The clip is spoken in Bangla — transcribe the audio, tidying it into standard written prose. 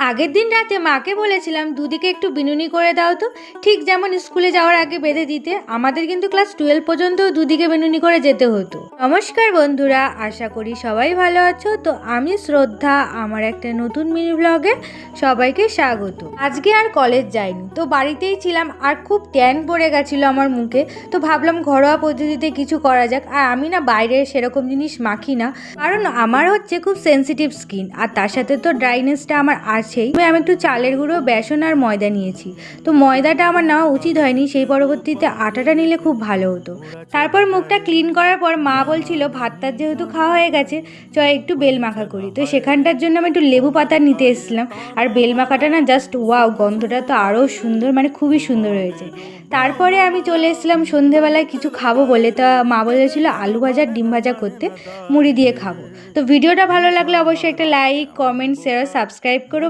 আগের দিন রাতে মাকে বলেছিলাম দুদিকে একটু বিনুনি করে দাও তো, ঠিক যেমন স্কুলে যাওয়ার আগে বেঁধে দিতে। আমাদের কিন্তু ক্লাস 12 পর্যন্ত দুদিকে বিনুনি করে যেতে হতো। নমস্কার বন্ধুরা, আশা করি সবাই ভালো আছো। তো আমি শ্রদ্ধা, আমার একটা নতুন মিনি ব্লগে সবাইকে স্বাগত। আজকে আর কলেজ যাইনি, তো বাড়িতেই ছিলাম। আর খুব ট্যান পড়ে গেছিলো আমার মুখে, তো ভাবলাম ঘরোয়া পদ্ধতিতে কিছু করা যাক। আর আমি না বাইরের সেরকম জিনিস মাখি না, কারণ আমার হচ্ছে খুব সেনসিটিভ স্কিন, আর তার সাথে তো ড্রাইনেসটা আমার আছেই। আমি একটু চালের গুঁড়ো, বেসন আর ময়দা নিয়েছি। তো ময়দাটা আমার নেওয়া উচিত হয়নি, সেই পরবর্তীতে আটাটা নিলে খুব ভালো হতো। তারপর মুখটা ক্লিন করার পর মা বলছিল ভাতটার যেহেতু খাওয়া হয়ে গেছে, একটু বেল মাখা করি। তো সেখানটার জন্য আমি একটু লেবু পাতা নিতে এসেছিলাম। আর বেল মাখাটা না জাস্ট ওয়াও, গন্ধটা তো আরও সুন্দর, মানে খুবই সুন্দর হয়েছে। তারপরে আমি চলে এসেছিলাম সন্ধেবেলায় কিছু খাবো বলে। তা মা বলেছিল আলু ভাজা ডিম ভাজা করতে, মুড়ি দিয়ে খাবো। তো ভিডিওটা ভালো লাগলে অবশ্যই একটা লাইক, কমেন্ট, শেয়ার, সাবস্ক্রাইব করো।